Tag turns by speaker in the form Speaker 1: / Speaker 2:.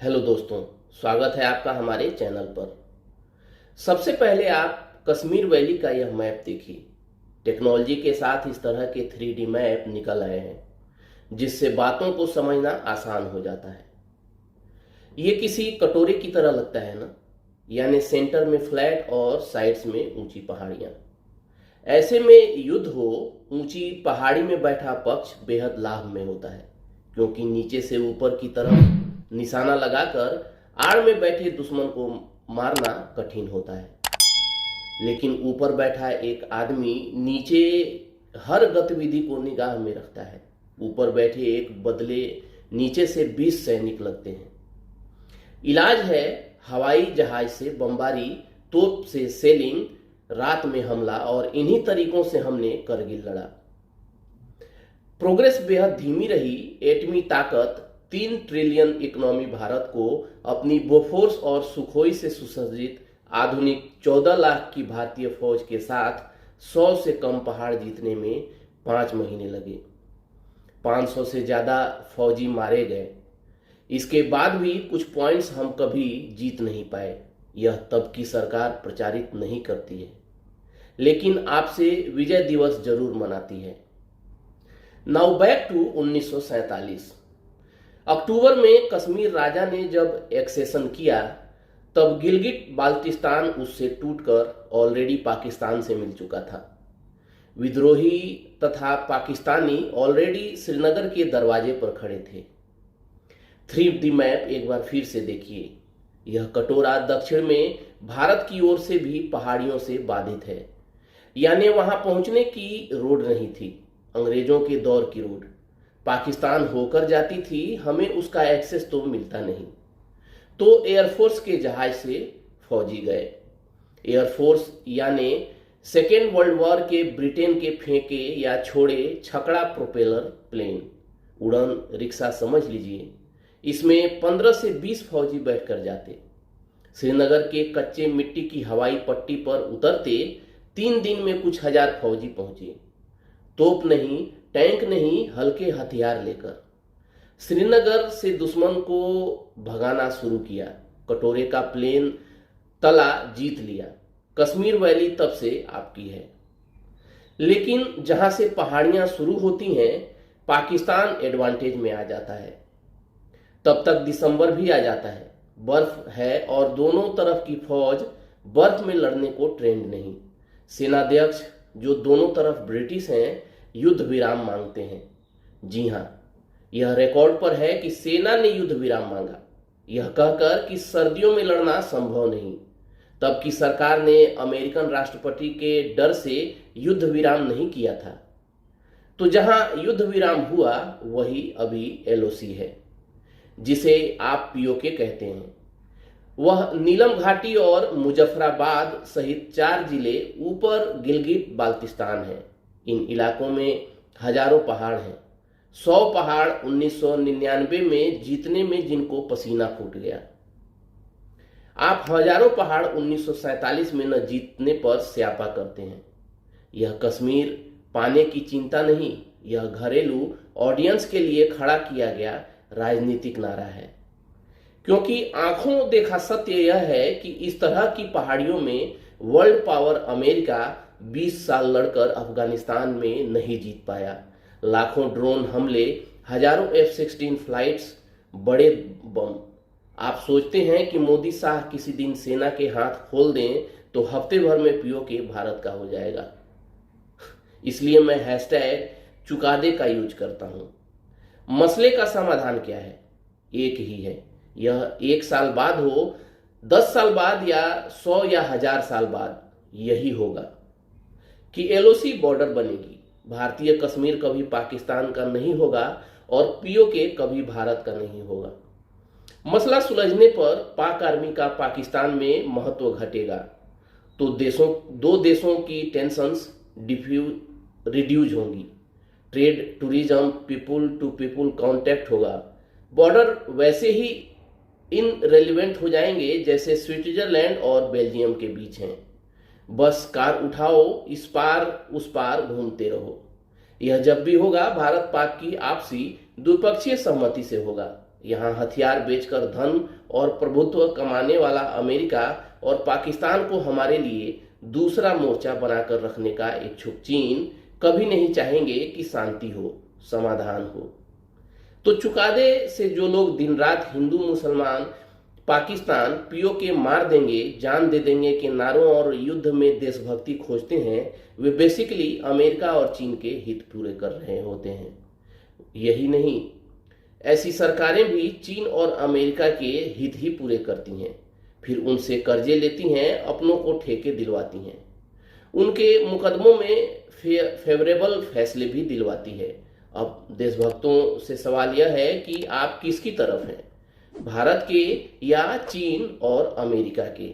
Speaker 1: Hello दोस्तों, स्वागत है आपका हमारे चैनल पर। सबसे पहले आप कश्मीर वैली का यह मैप देखिए। टेक्नोलॉजी के साथ इस तरह के 3D मैप निकल आए हैं जिससे बातों को समझना आसान हो जाता है। ये किसी कटोरे की तरह लगता है ना, यानी सेंटर में फ्लैट और साइड्स में ऊंची पहाड़ियां। ऐसे में युद्ध हो, ऊंची पहाड़ी में बैठा पक्ष बेहद लाभ में होता है, क्योंकि नीचे से ऊपर की तरफ निशाना लगाकर आड़ में बैठे दुश्मन को मारना कठिन होता है। लेकिन ऊपर बैठा एक आदमी नीचे हर गतिविधि को निगाह में रखता है। ऊपर बैठे एक बदले नीचे से 20 सैनिक लगते हैं। इलाज है हवाई जहाज से बमबारी, तोप से सेलिंग, रात में हमला, और इन्हीं तरीकों से हमने करगिल लड़ा। प्रोग्रेस बेहद धीमी रही। एटमी ताकत, 3 ट्रिलियन इकोनॉमी भारत को अपनी बोफोर्स और सुखोई से सुसज्जित आधुनिक 14 लाख की भारतीय फौज के साथ 100 से कम पहाड़ जीतने में 5 महीने लगे। 500 से ज्यादा फौजी मारे गए। इसके बाद भी कुछ पॉइंट्स हम कभी जीत नहीं पाए। यह तब की सरकार प्रचारित नहीं करती है, लेकिन आपसे विजय दिवस जरूर मनाती है। Now back to 1947। अक्टूबर में कश्मीर राजा ने जब एक्सेशन किया, तब गिलगिट बाल्टिस्तान उससे टूटकर ऑलरेडी पाकिस्तान से मिल चुका था। विद्रोही तथा पाकिस्तानी ऑलरेडी श्रीनगर के दरवाजे पर खड़े थे। 3D मैप एक बार फिर से देखिए। यह कटोरा दक्षिण में भारत की ओर से भी पहाड़ियों से बाधित है, यानी वहां पहुंचने की रोड नहीं थी। अंग्रेजों के दौर की रोड पाकिस्तान होकर जाती थी, हमें उसका एक्सेस तो मिलता नहीं। तो एयरफोर्स के जहाज से फौजी गए। एयरफोर्स यानी सेकेंड वर्ल्ड वॉर के ब्रिटेन के फेंके या छोड़े छकड़ा प्रोपेलर प्लेन, उड़न रिक्शा समझ लीजिए। इसमें 15 से 20 फौजी बैठकर जाते। श्रीनगर के कच्चे मिट्टी की हवाई पट्टी पर उतरते 3 दिन में कुछ हजार फौजी पहुंचे। तोप नहीं, टैंक नहीं, हल्के हथियार लेकर श्रीनगर से दुश्मन को भगाना शुरू किया। कटोरे का प्लेन तला जीत लिया। कश्मीर वैली तब से आपकी है। लेकिन जहां से पहाड़ियां शुरू होती हैं, पाकिस्तान एडवांटेज में आ जाता है। तब तक दिसंबर भी आ जाता है, बर्फ है और दोनों तरफ की फौज बर्फ में लड़ने को ट्रेंड नहीं। सेनाध्यक्ष, जो दोनों तरफ ब्रिटिश हैं, युद्ध विराम मांगते हैं। जी हां, यह रिकॉर्ड पर है कि सेना ने युद्ध विराम मांगा, यह कहकर कि सर्दियों में लड़ना संभव नहीं। तब की सरकार ने अमेरिकन राष्ट्रपति के डर से युद्ध विराम नहीं किया था। तो जहां युद्ध विराम हुआ वही अभी LOC है, जिसे आप POK कहते हैं। वह नीलम घाटी और मुजफ्फराबाद सहित 4 जिले ऊपर गिलगिट बाल्टिस्तान है। इन इलाकों में हजारों पहाड़ हैं। 100 पहाड़ 1999 में जीतने में जिनको पसीना फूट गया। आप हजारों पहाड़ 1947 में न जीतने पर स्यापा करते हैं। यह कश्मीर पाने की चिंता नहीं, यह घरेलू ऑडियंस के लिए खड़ा किया गया राजनीतिक नारा है। क्योंकि आंखों देखा सत्य यह है कि इस तरह की पहाड़ियों में वर्ल्ड पावर अमेरिका 20 साल लड़कर अफगानिस्तान में नहीं जीत पाया। लाखों ड्रोन हमले, हजारों F-16 फ्लाइट्स, बड़े बम। आप सोचते हैं कि मोदी शाह किसी दिन सेना के हाथ खोल दें तो हफ्ते भर में POK भारत का हो जाएगा। इसलिए मैं हैशटैग चुकादे का यूज करता हूं। मसले का समाधान क्या है? एक ही है। यह 1 साल बाद हो, 10 साल बाद, या 100 या 1000 साल बाद, यही होगा कि LOC बॉर्डर बनेगी। भारतीय कश्मीर कभी पाकिस्तान का नहीं होगा और POK कभी भारत का नहीं होगा। मसला सुलझने पर पाक आर्मी का पाकिस्तान में महत्व घटेगा, तो दो देशों की टेंशन्स रिड्यूज होंगी। Trade, tourism, people to people contact होगा। बॉर्डर वैसे ही इनरेलीवेंट हो जाएंगे जैसे स्विट्जरलैंड और बेल्जियम के बीच हैं। बस कार उठाओ, इस पार उस पार घूमते रहो। यह जब भी होगा भारत पाक की आपसी द्विपक्षीय सहमति से होगा। यहाँ हथियार बेचकर धन और प्रभुत्व कमाने वाला अमेरिका और पाकिस्तान को हमारे लिए दूसरा मोर्चा बनाकर रखने का इच्छुक चीन कभी नहीं चाहेंगे कि शांति हो, समाधान हो। तो चुकादे से जो लोग दिन रात हिंदू मुसलमान पाकिस्तान पीओके मार देंगे, जान दे देंगे के नारों और युद्ध में देशभक्ति खोजते हैं, वे बेसिकली अमेरिका और चीन के हित पूरे कर रहे होते हैं। यही नहीं, ऐसी सरकारें भी चीन और अमेरिका के हित ही पूरे करती हैं, फिर उनसे कर्जे लेती हैं, अपनों को ठेके दिलवाती हैं, उनके मुकदमों में फेवरेबल फैसले भी दिलवाती है। अब देशभक्तों से सवाल यह है कि आप किसकी तरफ हैं, भारत के या चीन और अमेरिका के?